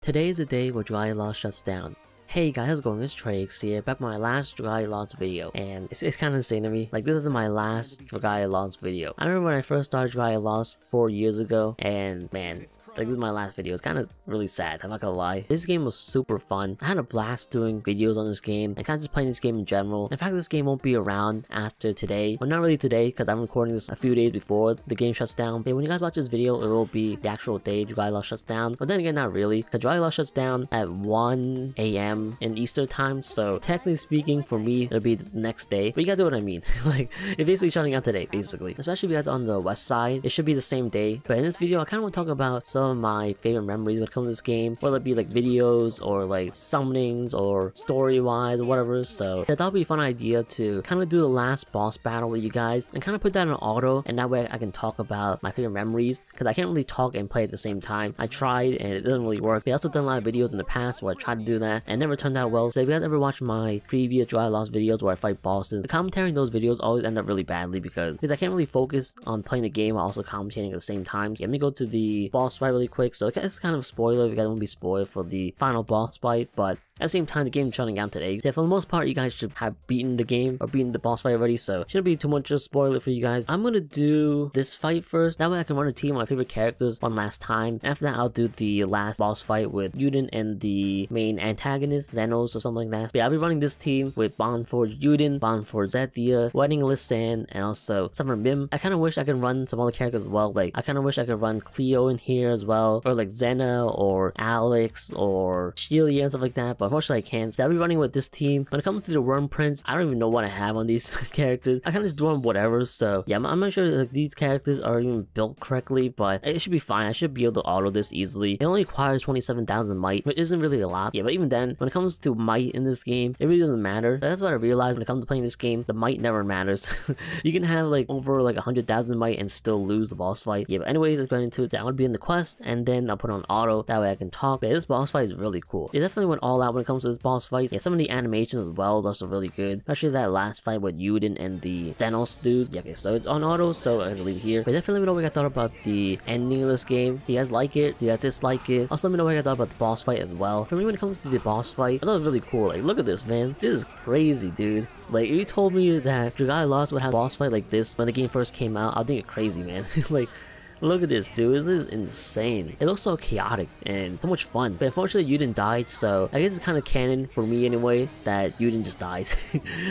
Today is the day where Dragalia Lost shuts down. Hey guys, how's it going? It's Trieyx here, back with my last Dragalia Lost video, and it's kind of insane to me. Like, this is my last Dragalia Lost video. I remember when I first started Dragalia Lost 4 years ago, and man, like, this is my last video. It's kind of really sad, I'm not gonna lie. This game was super fun. I had a blast doing videos on this game, and kind of just playing this game in general. In fact, this game won't be around after today. Well, not really today, because I'm recording this a few days before the game shuts down. But when you guys watch this video, it will be the actual day Dragalia Lost shuts down. But then again, not really, because Dragalia Lost shuts down at 1 AM in Eastern time, so technically speaking for me it'll be the next day, but you gotta do what I mean. Like, it's basically shutting down today, basically. Especially if you guys are on the west side, it should be the same day. But in this video I kind of want to talk about some of my favorite memories when it comes to this game, whether it be like videos or like summonings or story wise or whatever. So yeah, that'll be a fun idea to kind of do the last boss battle with you guys and kind of put that in auto, and that way I can talk about my favorite memories, because I can't really talk and play at the same time. I tried and it doesn't really work. I also done a lot of videos in the past where I tried to do that and never turned out well. So if you guys ever watched my previous Dragalia Lost videos where I fight bosses, the commentary in those videos always end up really badly because I can't really focus on playing the game while also commentating at the same time. So let me go to the boss fight really quick. So it's kind of a spoiler if you guys won't be spoiled for the final boss fight, but at the same time, the game is shutting down today. Yeah, for the most part, you guys should have beaten the game or beaten the boss fight already, so shouldn't be too much of a spoiler for you guys. I'm gonna do this fight first. That way I can run a team of my favorite characters one last time. After that, I'll do the last boss fight with Yuden and the main antagonist, Xenos or something like that. But yeah, I'll be running this team with Bondforge Yuden, Bondforge Zethia, Wedding Lissan, and also Summer Mim. I kind of wish I could run some other characters as well. Like, I kind of wish I could run Cleo in here as well, or like Xena, or Alex, or Shelia and stuff like that. But unfortunately I can't, so I'll be running with this team. When it comes to the Worm Prince, I don't even know what I have on these characters. I kind of just do them whatever, so yeah, I'm not sure if these characters are even built correctly, but it should be fine. I should be able to auto this easily. It only requires 27,000 might, which isn't really a lot. Yeah, but even then, when it comes to might in this game, it really doesn't matter. That's what I realized when it comes to playing this game. The might never matters. You can have like over like 100,000 might and still lose the boss fight. Yeah, but anyways, let's go into it. So I'm gonna be in the quest, and then I'll put on auto. That way I can talk. But yeah, this boss fight is really cool. It definitely went all out when it comes to this boss fight. Yeah, some of the animations as well, those are really good. Especially that last fight with Yuden and the Xenos dude. Yeah, okay, so it's on auto, so I'm gonna leave it here. But definitely let me know what you guys thought about the ending of this game. Do you guys like it? Do you guys dislike it? Also let me know what you guys thought about the boss fight as well. For me, when it comes to the boss fight, I thought it was really cool. Like, look at this, man. This is crazy, dude. Like, if you told me that Dragalia Lost would have a boss fight like this when the game first came out, I'll think it's crazy, man. Like, look at this, dude. This is insane. It looks so chaotic and so much fun. But unfortunately, Yuden died, so I guess it's kind of canon for me anyway that Yuden just dies.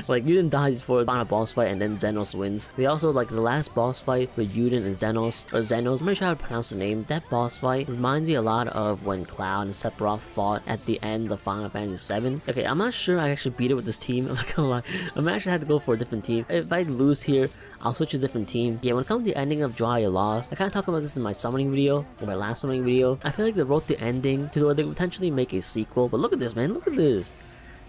Like, Yuden dies for the final boss fight and then Xenos wins. We also, like, the last boss fight with Yuden and Xenos, I'm not sure how to pronounce the name. That boss fight reminds me a lot of when Cloud and Sephiroth fought at the end of Final Fantasy VII. Okay, I'm not sure I actually beat it with this team. I'm not gonna lie. I might actually have to go for a different team. If I lose here, I'll switch to a different team. Yeah, when it comes to the ending of Dragalia Lost, I kind of talked about this in my summoning video, or my last summoning video. I feel like they wrote the ending to where they could potentially make a sequel, but look at this, man, look at this.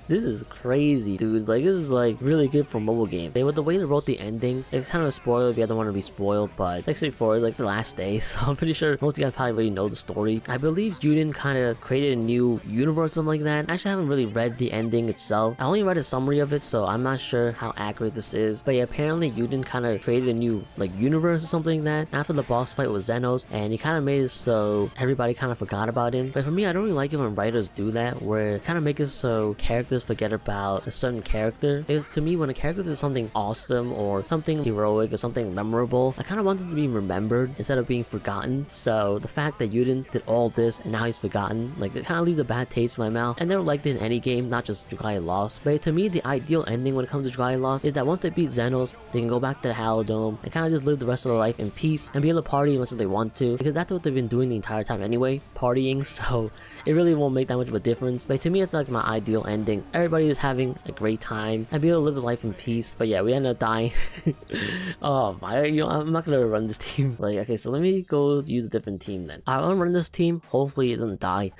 This is crazy, dude. Like, this is like really good for mobile game. But with the way they wrote the ending, it's kind of a spoiler if you don't want to be spoiled, but like I said before, it's like the last day, so I'm pretty sure most of you guys probably already know the story. I believe Yuden kind of created a new universe or something like that. I actually haven't really read the ending itself. I only read a summary of it, so I'm not sure how accurate this is. But yeah, apparently Yuden kind of created a new like universe or something like that after the boss fight with Xenos, and he kind of made it so everybody kind of forgot about him. But for me, I don't really like it when writers do that, where kind of make it so characters forget about a certain character. Because to me, when a character does something awesome or something heroic or something memorable, I kind of want it to be remembered instead of being forgotten. So the fact that Yuden did all this and now he's forgotten, like, it kind of leaves a bad taste in my mouth. I never liked it in any game, not just Dragalia Lost. But to me, the ideal ending when it comes to Dragalia Lost is that once they beat Xenos, they can go back to the Halidome and kind of just live the rest of their life in peace and be able to party as much as they want to, because that's what they've been doing the entire time anyway, partying. So it really won't make that much of a difference. But to me, it's like my ideal ending. Everybody is having a great time and be able to live the life in peace. But yeah, we ended up dying. Oh my, I'm not gonna run this team. Like, okay, so let me go use a different team then. I wanna run this team. Hopefully it doesn't die.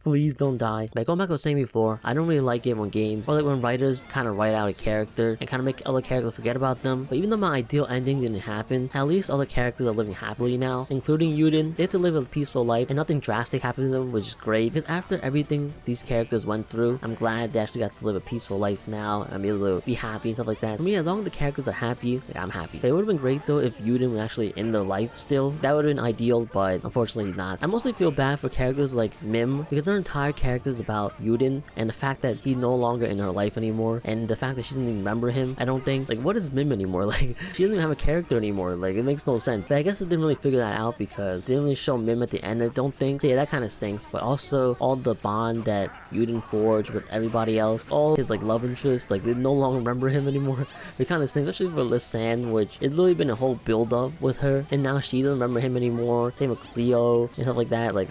Please don't die. Like, going back to what I was saying before, I don't really like it when games, or like when writers kind of write out a character and kind of make other characters forget about them. But even though my ideal ending didn't happen, at least other characters are living happily now, including Yuden. They get to live a peaceful life and nothing drastic happened to them, which is great. Because after everything these characters went through, I'm glad glad they actually got to live a peaceful life now. I'm able to be happy and stuff like that. For me, as long as the characters are happy, like, I'm happy. But it would have been great though if Yuden was actually in their life still. That would have been ideal, but unfortunately not. I mostly feel bad for characters like Mim, because their entire character is about Yuden, and the fact that he's no longer in her life anymore, and the fact that she doesn't even remember him. I don't think, like, what is Mim anymore? Like, she doesn't even have a character anymore. Like, it makes no sense. But I guess it didn't really figure that out because they didn't really show Mim at the end, I don't think. So yeah, that kind of stinks. But also, all the bond that Yuden forged with everybody else, all his, like, love interests, like, they no longer remember him anymore. It kind of stinks, especially for Lisanne, which it's literally been a whole build-up with her, and now she doesn't remember him anymore. Same with Cleo and stuff like that. Like,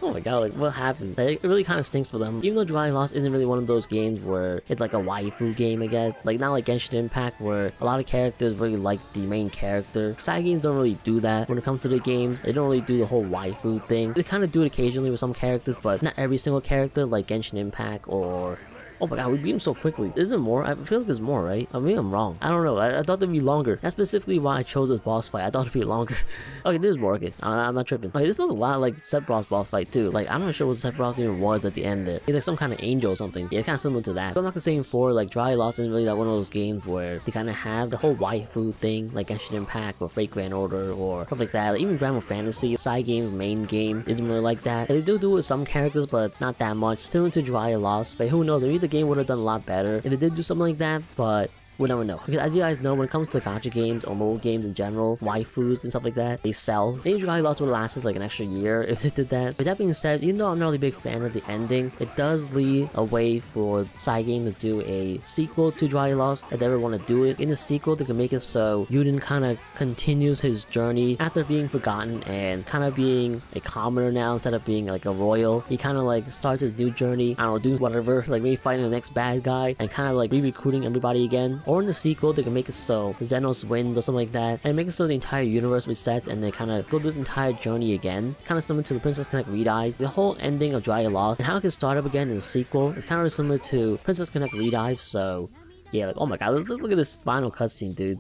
oh my god, like, what happened? Like, it really kind of stinks for them. Even though Dragalia Lost isn't really one of those games where it's like a waifu game, I guess. Like, not like Genshin Impact, where a lot of characters really like the main character. Cygames don't really do that when it comes to the games. They don't really do the whole waifu thing. They kind of do it occasionally with some characters, but not every single character like Genshin Impact or... Oh my god, we beat him so quickly. Is there more? I feel like there's more, right? I mean, I'm wrong. I don't know. I thought there'd be longer. That's specifically why I chose this boss fight. I thought it'd be longer. Okay, this is more. Okay, I'm not tripping. Okay, this is a lot like Sephiroth's boss fight too. Like, I'm not sure what Sephiroth even was at the end there. He's like some kind of angel or something. Yeah, it's kind of similar to that. But I'm not saying for like Dragalia Lost isn't really like one of those games where they kind of have the whole waifu thing, like Genshin Impact or Fate Grand Order or stuff like that. Like, even Final Fantasy, Cygames main game isn't really like that. They do it with some characters, but not that much. Similar to Dragalia Lost, but who knows? Maybe the game would have done a lot better if it did do something like that, but we'll never know. Because as you guys know, when it comes to gacha games or mobile games in general, waifus and stuff like that, they sell. I think Dragalia Lost would last like an extra year if they did that. With that being said, even though I'm not really a big fan of the ending, it does lead a way for Cygames to do a sequel to Dragalia Lost if they ever want to do it. In the sequel, they can make it so Yuden kind of continues his journey after being forgotten and kind of being a commoner now instead of being like a royal. He kind of like starts his new journey, I don't know, doing whatever, like maybe fighting the next bad guy and kind of like re-recruiting everybody again. Or in the sequel, they can make it so Xenos wins or something like that, and make it so the entire universe resets and they kind of go through this entire journey again. Kind of similar to the Princess Connect Redive. The whole ending of Dragalia Lost and how it can start up again in the sequel is kind of similar to Princess Connect Redive, so yeah, like, oh my god, let's look at this final cutscene, dude.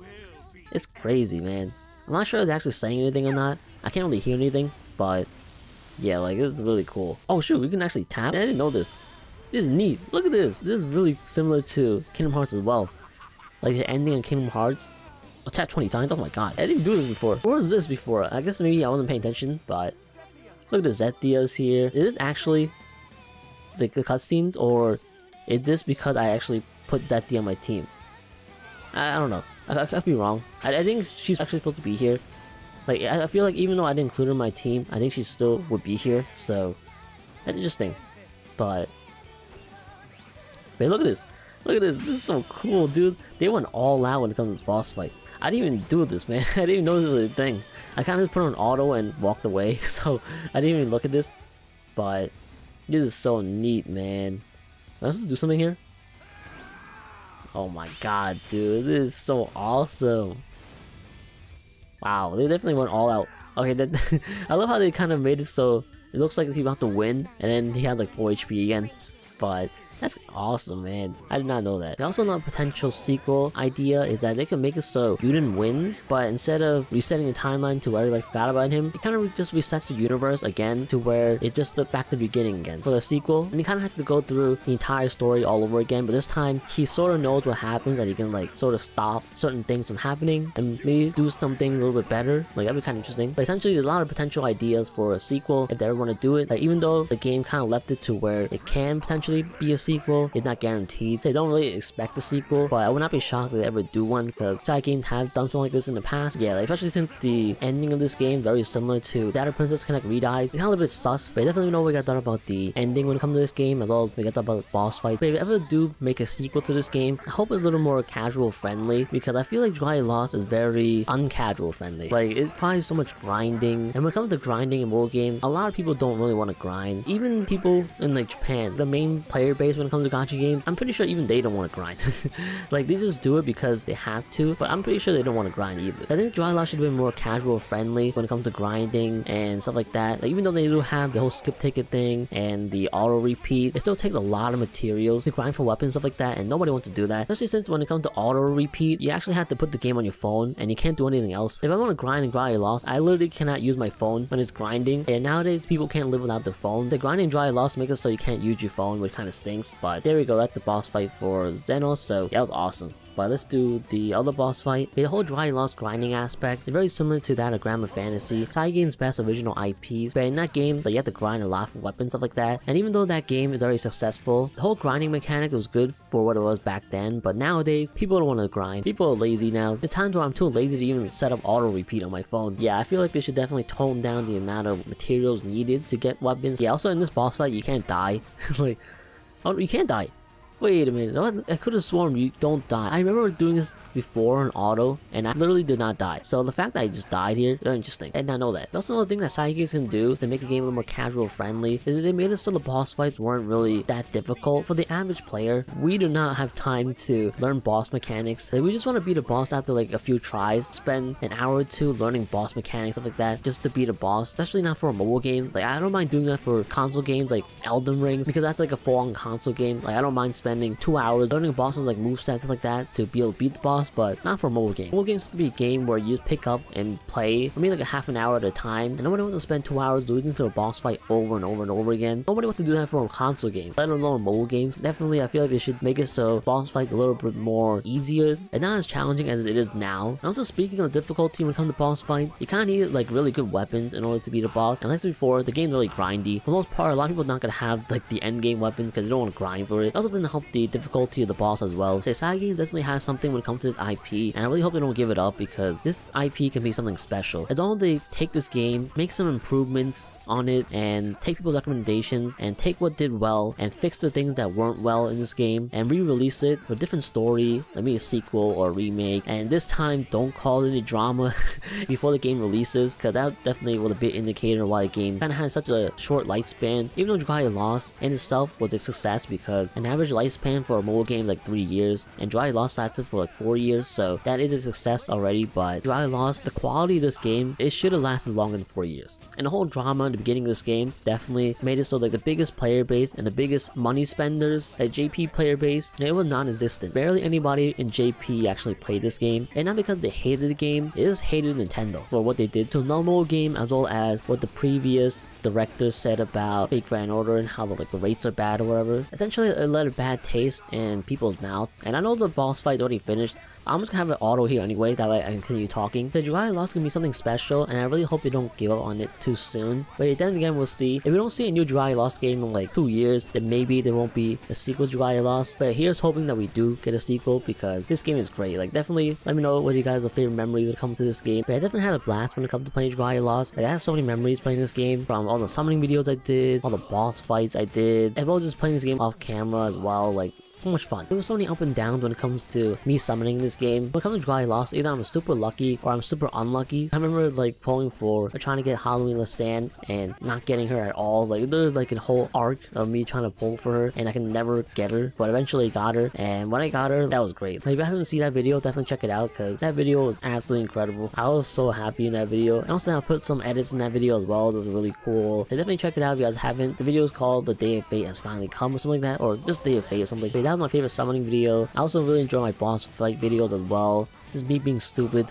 It's crazy, man. I'm not sure if they're actually saying anything or not. I can't really hear anything, but yeah, like, it's really cool. Oh shoot, we can actually tap? I didn't know this. This is neat. Look at this. This is really similar to Kingdom Hearts as well. Like the ending in Kingdom Hearts. Oh, tap 20 times? Oh my god. I didn't do this before. Where was this before? I guess maybe I wasn't paying attention, but... Look at the Zethias here. Is this actually the cutscenes, or is this because I actually put Zethia on my team? I don't know. I could be wrong. I think she's actually supposed to be here. Like, I feel like even though I didn't include her in my team, I think she still would be here, so... That's interesting. But... Wait, look at this. Look at this. This is so cool, dude. They went all out when it comes to this boss fight. I didn't even do this, man. I didn't even know this was a thing. I kind of just put on auto and walked away, so I didn't even look at this. But this is so neat, man. Am I supposed to do something here? Oh my god, dude. This is so awesome. Wow, they definitely went all out. Okay, that I love how they kind of made it so it looks like he's about to win, and then he had like 4 HP again. But that's awesome, man. I did not know that. Also, another potential sequel idea is that they can make it so Yuden wins, but instead of resetting the timeline to where everybody forgot about him, it kind of just resets the universe again to where it just back to the beginning again for the sequel. And he kind of has to go through the entire story all over again, but this time he sort of knows what happens, that he can like sort of stop certain things from happening and maybe do something a little bit better. Like, that'd be kind of interesting. But essentially, there's a lot of potential ideas for a sequel if they ever want to do it. Like, even though the game kind of left it to where it can potentially be a sequel, it's not guaranteed, so I don't really expect a sequel, but I would not be shocked if they ever do one, because Cygames have done something like this in the past. Yeah, like, especially since the ending of this game very similar to that of Princess Connect Redive. It's kind of a little bit sus, but I definitely know we got thought about the ending when it comes to this game, as well as we got thought about the boss fight. But if you ever do make a sequel to this game, I hope it's a little more casual friendly, because I feel like Dragalia Lost is very uncasual friendly. Like, it's probably so much grinding, and when it comes to grinding in mobile games, a lot of people don't really want to grind. Even people in like Japan, the main player base when it comes to gacha games, I'm pretty sure even they don't want to grind. Like, they just do it because they have to, but I'm pretty sure they don't want to grind either. I think Dragalia Lost should have been more casual friendly when it comes to grinding and stuff like that. Like, even though they do have the whole skip ticket thing and the auto repeat, it still takes a lot of materials to grind for weapons, stuff like that, and nobody wants to do that. Especially since when it comes to auto repeat, you actually have to put the game on your phone and you can't do anything else. If I want to grind in Dragalia Lost, I literally cannot use my phone when it's grinding, and nowadays people can't live without their phone. The grinding in Dragalia Lost makes it so you can't use your phone, which kind of stinks. mechanics. But there we go, that's the boss fight for Xenos, so that was awesome. But let's do the other boss fight. The whole Dragalia Lost grinding aspect is very similar to that of Grammar Fantasy, Cygames' best original IPs, but in that game, you have to grind a lot for weapons, stuff like that. And even though that game is very successful, the whole grinding mechanic was good for what it was back then, but nowadays, people don't want to grind. People are lazy now. There are times where I'm too lazy to even set up auto repeat on my phone. Yeah, I feel like they should definitely tone down the amount of materials needed to get weapons. Yeah, also in this boss fight, you can't die. Like, oh, you can't die. Wait a minute, I could have sworn you don't die. I remember doing this before on auto, and I literally did not die. So the fact that I just died here is interesting. I did not know that. Also, another thing that Cygames can do to make the game a little more casual friendly is that they made it so the boss fights weren't really that difficult. For the average player, we do not have time to learn boss mechanics. Like, we just want to beat a boss after like a few tries, spend an hour or two learning boss mechanics, stuff like that, just to beat a boss. Especially not for a mobile game. Like, I don't mind doing that for console games like Elden Rings, because that's like a full-on console game. Like, I don't mind spending 2 hours learning bosses like movesets like that to be able to beat the boss, but not for a mobile game. Mobile games have to be a game where you pick up and play for maybe like a half an hour at a time, and nobody wants to spend 2 hours losing to a boss fight over and over and over again. Nobody wants to do that for a console game, let alone mobile games. Definitely, I feel like they should make it so boss fights a little bit more easier and not as challenging as it is now. And also, speaking of difficulty when it comes to boss fight, you kind of need like really good weapons in order to beat a boss. And like I said before, the game's really grindy. For the most part, a lot of people are not gonna have like the end game weapon because they don't want to grind for it. It also doesn't help the difficulty of the boss as well. So Cygames definitely has something when it comes to this IP, and I really hope they don't give it up, because this IP can be something special. As long as they take this game, make some improvements on it, and take people's recommendations, and take what did well, and fix the things that weren't well in this game, and re-release it with a different story, maybe a sequel or a remake, and this time don't call it any drama before the game releases, because that definitely was a big indicator why the game kind of had such a short lifespan. Even though Dragalia Lost in itself was a success, because an average lifespan for a mobile game is like 3 years, and Dragalia Lost lasted for like 4 years, so that is a success already. But Dragalia Lost, the quality of this game, it should have lasted longer than 4 years. And the whole drama in the beginning of this game definitely made it so like the biggest player base and the biggest money spenders, like JP player base, it was non-existent. Barely anybody in JP actually played this game, and not because they hated the game, they just hated Nintendo for what they did to the normal game, as well as what the previous directors said about Fake Grand Order and how like the rates are bad or whatever. Essentially, it left a bad taste in people's mouth. And I know the boss fight already finished. I'm just gonna have an auto here anyway, that way I can continue talking. The Dragalia Lost is gonna be something special, and I really hope they don't give up on it too soon. But then again, we'll see. If we don't see a new Dragalia Lost game in like 2 years, then maybe there won't be a sequel to Dragalia Lost. But here's hoping that we do get a sequel, because this game is great. Like, definitely let me know what you guys' favorite memory when it comes to this game. But I definitely had a blast when it comes to playing Dragalia Lost. Like, I have so many memories playing this game, from all the summoning videos I did, all the boss fights I did, as well as just playing this game off camera as well. Like, so much fun. There was so many up and downs when it comes to me summoning this game. When it comes to Dragalia Lost, either I'm super lucky or I'm super unlucky. I remember like pulling for trying to get Halloween Lasan and not getting her at all. Like, there's like a whole arc of me trying to pull for her and I can never get her, but eventually got her. And when I got her, that was great. Like, if you haven't seen that video, definitely check it out, because that video was absolutely incredible. I was so happy in that video. And also, I put some edits in that video as well. That was really cool. So definitely check it out if you guys haven't. The video is called The Day of Fate Has Finally Come or something like that, or just Day of Fate or something. But that was my favorite summoning video. I also really enjoy my boss fight videos as well. Just me being stupid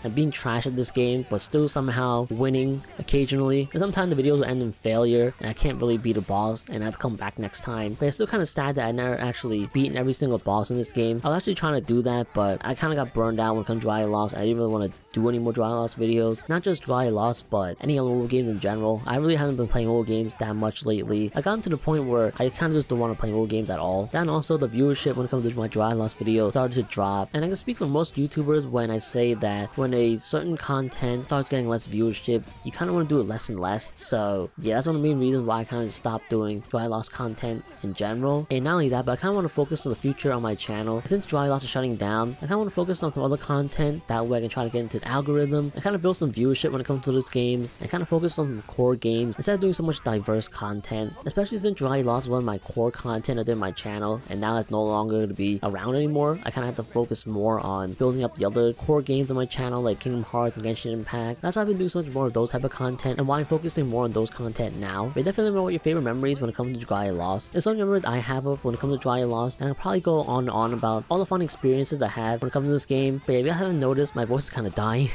and being trash at this game, but still somehow winning occasionally. Because sometimes the videos will end in failure and I can't really beat a boss and I have to come back next time. But it's still kind of sad that I never actually beaten every single boss in this game. I was actually trying to do that, but I kind of got burned out when it comes to Dragalia Lost. I didn't really want to do any more Dragalia Lost videos. Not just Dragalia Lost, but any other mobile games in general. I really haven't been playing mobile games that much lately. I got to the point where I kind of just don't want to play mobile games at all. Then also the viewership when it comes to my Dragalia Lost video started to drop. And I can speak for most YouTubers when I say that when a certain content starts getting less viewership, you kind of want to do it less and less. So yeah, that's one of the main reasons why I kind of stopped doing Dragalia Lost content in general. And not only that, but I kind of want to focus on the future on my channel. Since Dragalia Lost is shutting down, I kind of want to focus on some other content. That way I can try to get into the algorithm and kind of build some viewership when it comes to those games, and kind of focus on core games instead of doing so much diverse content. Especially since Dragalia Lost was one of my core content I did on my channel, and now that's no longer going to be around anymore. I kind of have to focus more on building up the other core games on my channel, like Kingdom Hearts and Genshin Impact. That's why I've been doing so much more of those type of content, and why I'm focusing more on those content now. But definitely know what your favorite memories when it comes to Dragalia Lost. There's some memories I have of when it comes to Dragalia Lost, and I'll probably go on and on about all the fun experiences I had when it comes to this game. But if you haven't noticed, my voice is kind of dying. dying.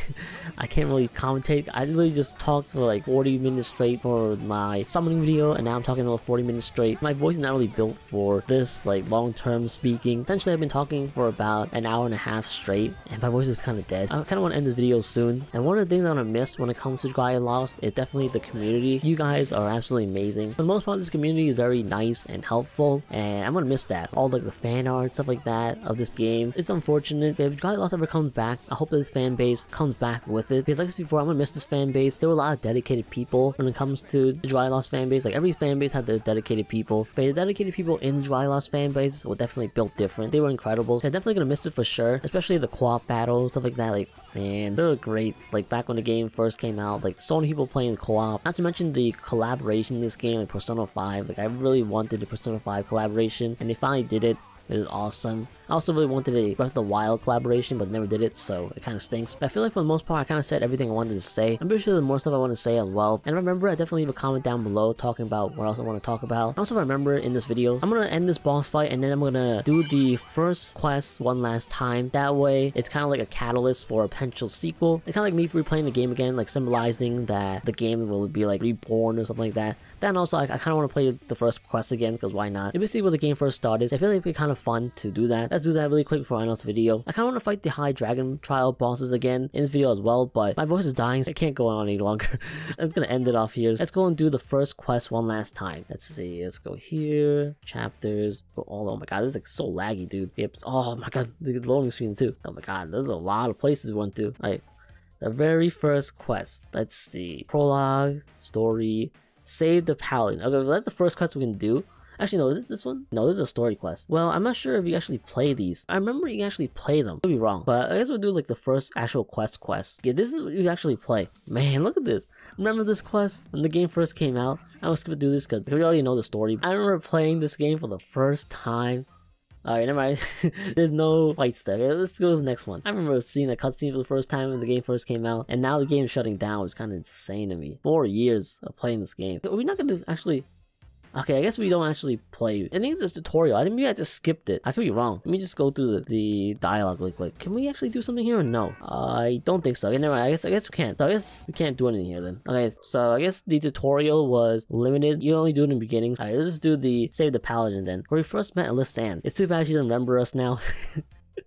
I can't really commentate. I literally just talked for like 40 minutes straight for my summoning video, and now I'm talking about 40 minutes straight. My voice is not really built for this like long-term speaking. Essentially, I've been talking for about an hour and a half straight, and my voice is kind of dead. I kind of want to end this video soon. And one of the things I'm gonna miss when it comes to Dragalia Lost is definitely the community. You guys are absolutely amazing. For the most part, this community is very nice and helpful, and I'm gonna miss that. All like the fan art, stuff like that of this game. It's unfortunate, but if Dragalia Lost ever comes back, I hope that this fan base comes back with it. Because like I said before, I'm gonna miss this fan base. There were a lot of dedicated people when it comes to the Dragalia Lost fan base. Like every fan base had their dedicated people, but the dedicated people in the Dragalia Lost fan base were definitely built different. They were incredible. So I'm definitely gonna miss it for sure, especially the co-op battles, stuff like that. Like, man, they were great. Like back when the game first came out, like so many people playing co-op. Not to mention the collaboration in this game, like Persona 5. Like I really wanted the Persona 5 collaboration, and they finally did it. It was awesome. I also really wanted a Breath of the Wild collaboration, but never did it, so it kind of stinks. But I feel like for the most part, I kind of said everything I wanted to say. I'm pretty sure there's more stuff I want to say as well. And remember, I definitely leave a comment down below talking about what else I want to talk about. Also, remember in this video, I'm going to end this boss fight, and then I'm going to do the first quest one last time. That way, it's kind of like a catalyst for a potential sequel. It's kind of like me replaying the game again, like symbolizing that the game will be like reborn or something like that. Then also, I kind of want to play the first quest again, because why not? It's basically where the game first started. I feel like it'd be kind of fun to do that. Let's do that really quick before I end this video. I kind of want to fight the high dragon trial bosses again in this video as well, but my voice is dying, so I can't go on any longer. I'm just gonna end it off here. Let's go and do the first quest one last time. Let's see. Let's go here. Chapters. Oh my god, this is like so laggy, dude. Yep. Oh my god, the loading screen too. Oh my god, there's a lot of places we went to. Like the very first quest. Let's see. Prologue, story. Save the paladin. Okay, that's the first quest we can do. Actually, no, is this one? No, this is a story quest. Well, I'm not sure if you actually play these. I remember you actually play them. Could be wrong, but I guess we'll do like the first actual quest. Yeah, this is what you actually play. Man, look at this. Remember this quest when the game first came out? I was gonna do this because we already know the story. I remember playing this game for the first time. Alright, never mind. There's no fights there. Okay, let's go to the next one. I remember seeing a cutscene for the first time when the game first came out, and now the game's shutting down, which is kind of insane to me. 4 years of playing this game. We're not gonna actually... Okay, I guess we don't actually play. I think it's this tutorial. I think I just skipped it. I could be wrong. Let me just go through the dialogue really quick. Can we actually do something here or no? I don't think so. Okay, never mind. I guess we can't. So I guess we can't do anything here then. Okay, so I guess the tutorial was limited. You only do it in the beginning. Alright, let's just do the save the paladin then. Where we first met Alysanne. It's too bad she doesn't remember us now.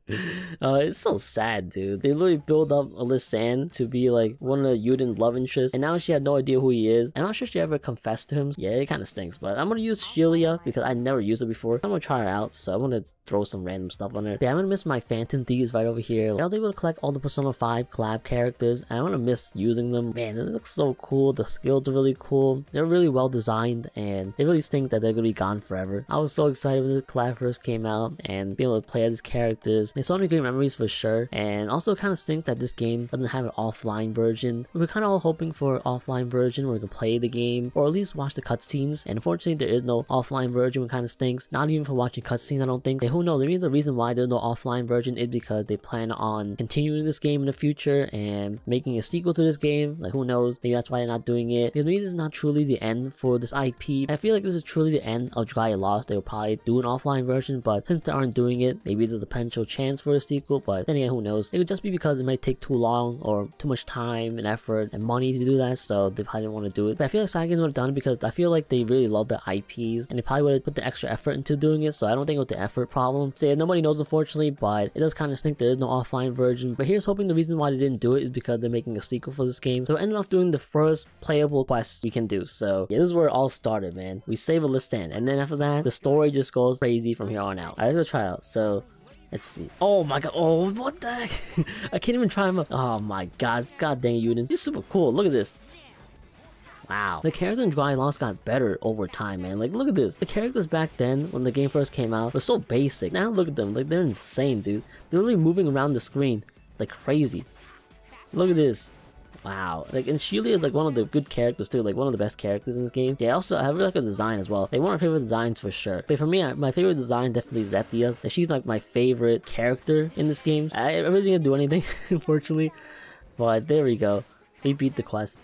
It's so sad, dude. They literally build up Alysanne to be like one of Yuden's love interests, and now she had no idea who he is. I'm not sure she ever confessed to him. Yeah, it kind of stinks, but I'm gonna use Shelia because I never used her before. I'm gonna try her out, so I'm gonna throw some random stuff on her. Yeah, I'm gonna miss my Phantom Thieves right over here. I was able to collect all the Persona 5 collab characters, and I'm gonna miss using them. Man, it looks so cool. The skills are really cool. They're really well designed, and they really stink that they're gonna be gone forever. I was so excited when the collab first came out, and being able to play as these characters. There's so many great memories for sure, and also kind of stinks that this game doesn't have an offline version. We were kind of all hoping for an offline version where we can play the game, or at least watch the cutscenes, and unfortunately there is no offline version, which kind of stinks. Not even for watching cutscenes, I don't think. And who knows, maybe the reason why there's no offline version is because they plan on continuing this game in the future and making a sequel to this game. Like, who knows, maybe that's why they're not doing it. Because maybe this is not truly the end for this IP. I feel like this is truly the end of Dragalia Lost. They will probably do an offline version, but since they aren't doing it, maybe there's a potential chance for a sequel, but then again, who knows. It could just be because it might take too long or too much time and effort and money to do that, so they probably didn't want to do it. But I feel like Cygames would have done it because I feel like they really love the IPs, and they probably would have put the extra effort into doing it, so I don't think it was the effort problem. So yeah, nobody knows unfortunately, but it does kind of stink there is no offline version. But here's hoping the reason why they didn't do it is because they're making a sequel for this game. So we ended off doing the first playable quest we can do. So yeah, this is where it all started, man. We save Alysanne, and then after that, the story just goes crazy from here on out. Alright, let's go try it out. So let's see. Oh my god. Oh, what the heck? I can't even try him up. Oh my god. God dang it, Yuden. He's super cool. Look at this. Wow. The characters in Dragalia Lost got better over time, man. Like, look at this. The characters back then, when the game first came out, were so basic. Now look at them. Like, they're insane, dude. They're literally moving around the screen like crazy. Look at this. Wow. Like, and Shelia is like one of the good characters too, like one of the best characters in this game. Yeah, also I really like her design as well. Like, one of my favorite designs for sure. But for me, my favorite design definitely is Zethia's. And she's like my favorite character in this game. I really didn't do anything, unfortunately. But there we go. We beat the quest.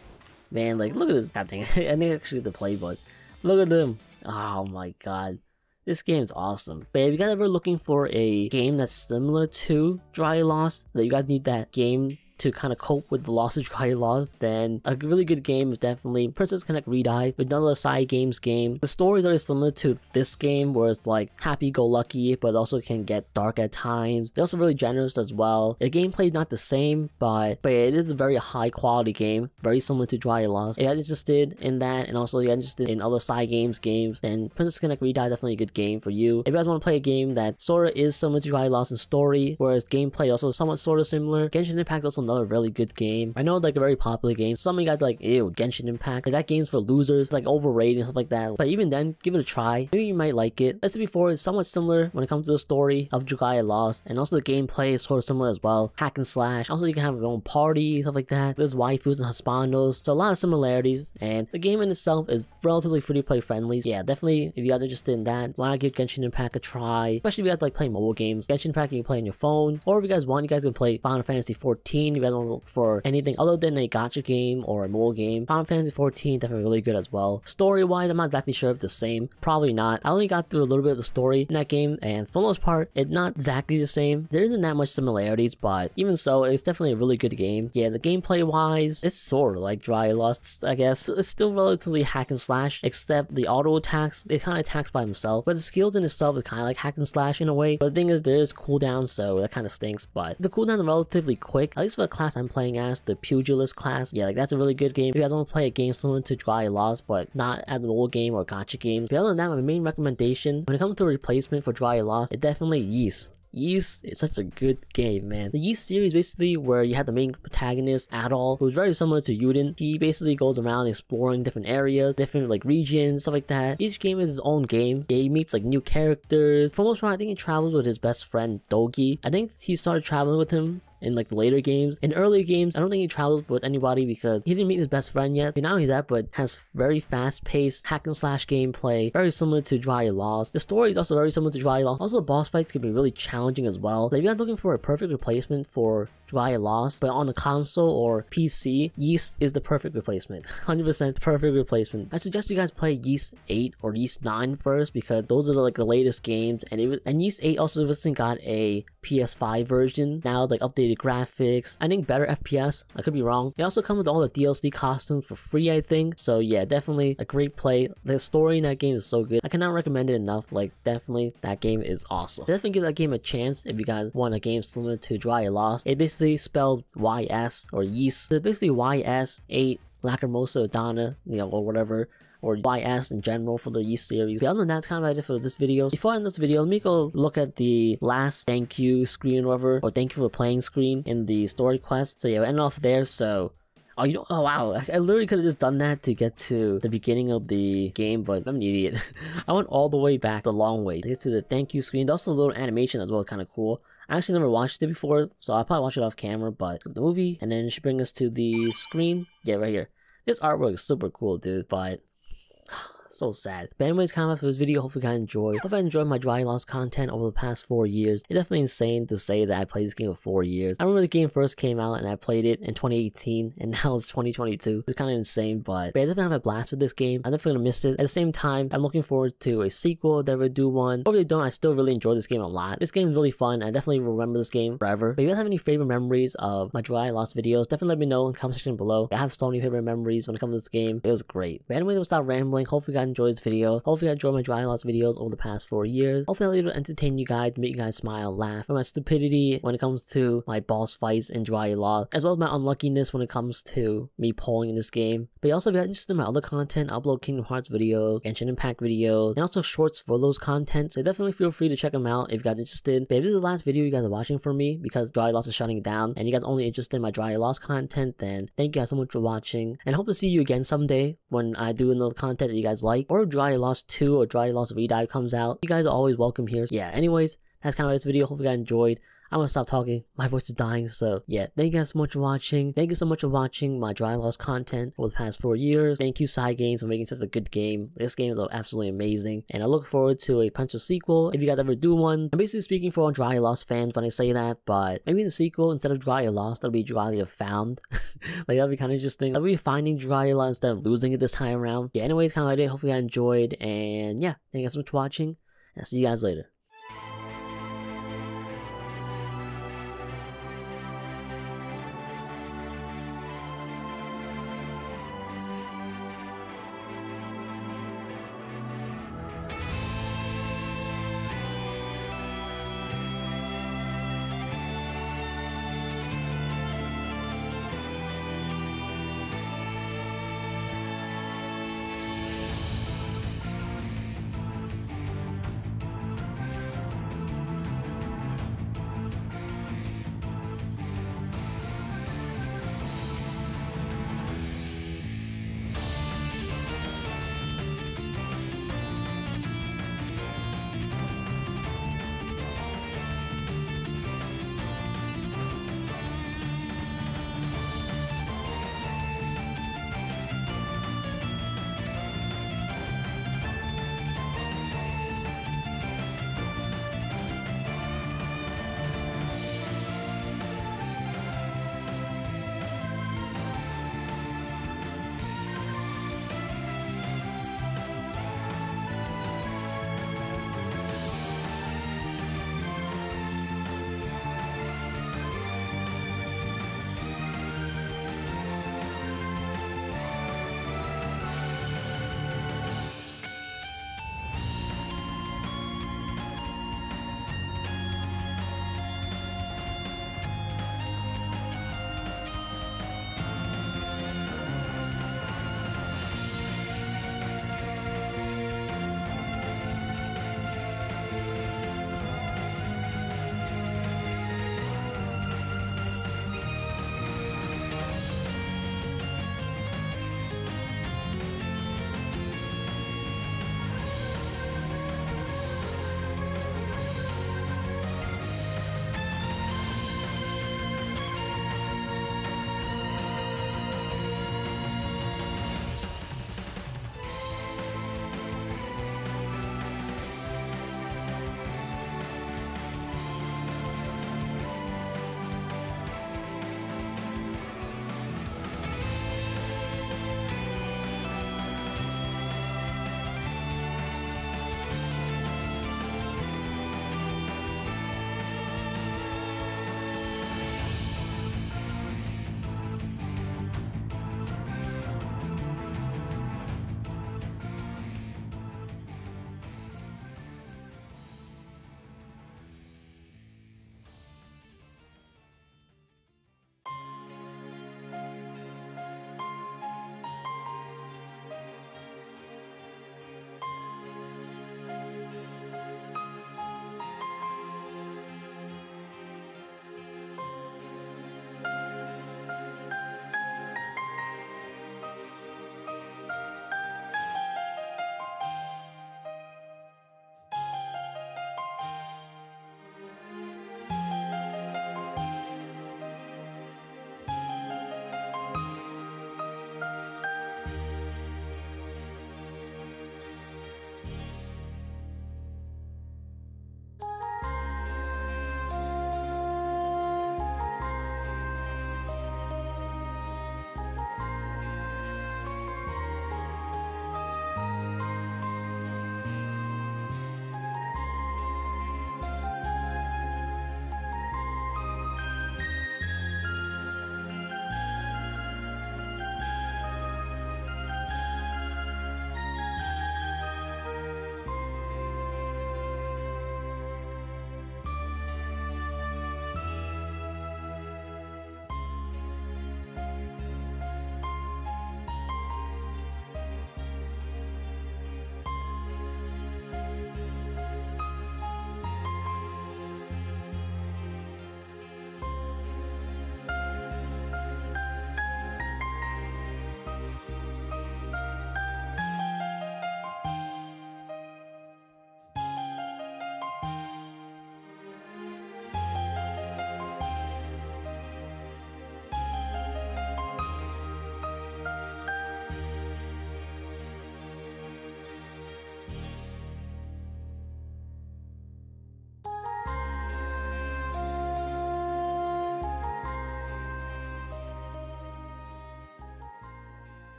Man, like, look at this. God dang it. I think actually the play, but look at them. Oh my god. This game's awesome. But if you guys ever looking for a game that's similar to Dragalia Lost, that you guys need that game to kind of cope with the loss of Dragalia Lost, then a really good game is definitely Princess Connect Redye, another Cygames game. The story is very similar to this game, where it's like happy-go-lucky, but also can get dark at times. They're also really generous as well. The gameplay is not the same, but it is a very high-quality game, very similar to Dragalia Lost. If you're interested in that, and also you're interested in other Cygames games, then Princess Connect Redye is definitely a good game for you. If you guys want to play a game that sorta is similar to Dragalia Lost in story, whereas gameplay also somewhat sorta similar, Genshin Impact is also another really good game. I know it's like a very popular game. Some of you guys are like, ew, Genshin Impact, like that game's for losers, like overrated and stuff like that. But even then, give it a try. Maybe you might like it. As I said before, it's somewhat similar when it comes to the story of Dragalia Lost, and also the gameplay is sort of similar as well. Hack and slash. Also, you can have your own party, stuff like that. There's waifus and husbandos, so a lot of similarities. And the game in itself is relatively free-to-play friendly. Yeah, definitely, if you guys are interested in that, why not give Genshin Impact a try? Especially if you guys like playing mobile games. Genshin Impact you can play on your phone, or if you guys want, you guys can play Final Fantasy 14. If you guys want to look for anything other than a gacha game or a mobile game, Final Fantasy 14 definitely really good as well. Story-wise, I'm not exactly sure if the same. Probably not. I only got through a little bit of the story in that game, and for the most part, it's not exactly the same. There isn't that much similarities, but even so, it's definitely a really good game. Yeah, the gameplay-wise, it's sort of like Dragalia Lost, I guess. It's still relatively hack and slash, except the auto attacks, it kind of attacks by himself, but the skills in itself is kind of like hack and slash in a way. But the thing is, there is cooldown, so that kind of stinks, but the cooldown is relatively quick, at least for the class I'm playing as, the Pugilist class. Yeah, like that's a really good game. If you guys want to play a game similar to Dragalia Lost, but not as a mobile game or gacha games. But other than that, my main recommendation, when it comes to a replacement for Dragalia Lost, it's definitely Yeast. Yeast is such a good game, man. The Yeast series basically where you have the main protagonist, Adol, who's very similar to Yuden. He basically goes around exploring different areas, different like regions, stuff like that. Each game is his own game. Yeah, he meets like new characters. For the most part, I think he travels with his best friend, Dogi. I think he started traveling with him in like the later games. In earlier games, I don't think he traveled with anybody because he didn't meet his best friend yet. But not only that, but has very fast-paced hack and slash gameplay, very similar to Dragalia Lost. The story is also very similar to Dragalia Lost. Also, the boss fights can be really challenging as well. But if you guys are looking for a perfect replacement for Dragalia Lost, but on the console or PC, Yeast is the perfect replacement. 100% perfect replacement. I suggest you guys play Yeast 8 or Yeast 9 first, because those are like the latest games, and Yeast 8 also recently got a PS5 version now, like updated graphics, I think better FPS. I could be wrong. It also comes with all the DLC costumes for free, I think. So yeah, definitely a great play. The story in that game is so good. I cannot recommend it enough. Like, definitely that game is awesome. Definitely give that game a chance if you guys want a game similar to Dragalia Lost. It basically spelled YS or Yeast. It's basically YS8 Lacrimosa Donna, you know, or whatever, or YS in general for the Yeast series. But other than that, that's kind of it for this video. Before I end this video, let me go look at the last thank you screen or whatever, or thank you for playing screen in the story quest. So yeah, we end off there. So oh, you know, oh wow, I literally could have just done that to get to the beginning of the game, but I'm an idiot. I went all the way back the long way to get to the thank you screen. There's also a little animation as well, kind of cool. I actually never watched it before, so I'll probably watch it off camera, but the movie, and then it should bring us to the screen. Yeah, right here. This artwork is super cool, dude, but so sad. But anyways, comment for this video. Hopefully you guys enjoyed. Hope I enjoyed my Dragalia Lost content over the past 4 years. It's definitely insane to say that I played this game for 4 years. I remember the game first came out and I played it in 2018, and now it's 2022. It's kind of insane, but I definitely have a blast with this game. I'm definitely gonna miss it. At the same time, I'm looking forward to a sequel, if they do one. Or if they don't, I still really enjoy this game a lot. This game is really fun. I definitely remember this game forever. But if you guys have any favorite memories of my Dragalia Lost videos, definitely let me know in the comment section below. I have so many favorite memories when it comes to this game. It was great. But anyway, we'll stop rambling. Hopefully you guys enjoyed this video. Hopefully I enjoyed my Dragalia Lost videos over the past 4 years. Hopefully I'll be able to entertain you guys, make you guys smile, laugh, and my stupidity when it comes to my boss fights in Dragalia Lost, as well as my unluckiness when it comes to me pulling in this game. But also if you're interested in my other content, I upload Kingdom Hearts videos, Genshin Impact videos, and also shorts for those content, so definitely feel free to check them out if you guys are interested. But if this is the last video you guys are watching from me, because Dragalia Lost is shutting down, and you guys are only interested in my Dragalia Lost content, then thank you guys so much for watching, and hope to see you again someday when I do another content that you guys like, or if Dragalia Lost 2 or Dragalia Lost Re comes out. You guys are always welcome here. So yeah, anyways, that's kind of this video. Hopefully you guys enjoyed. I'm gonna stop talking. My voice is dying, so yeah. Thank you guys so much for watching. Thank you so much for watching my Dragalia Lost content over the past 4 years. Thank you, Cygames, for making such a good game. This game is absolutely amazing, and I look forward to a potential sequel if you guys ever do one. I'm basically speaking for all Dragalia Lost fans when I say that, but maybe in the sequel, instead of Dragalia Lost, that'll be Dragalia Found. Like, that'll be kind of interesting. I'll be finding Dragalia Lost instead of losing it this time around. Yeah, anyways, kind of like it. Hopefully you guys enjoyed, and yeah, thank you guys so much for watching, and I'll see you guys later.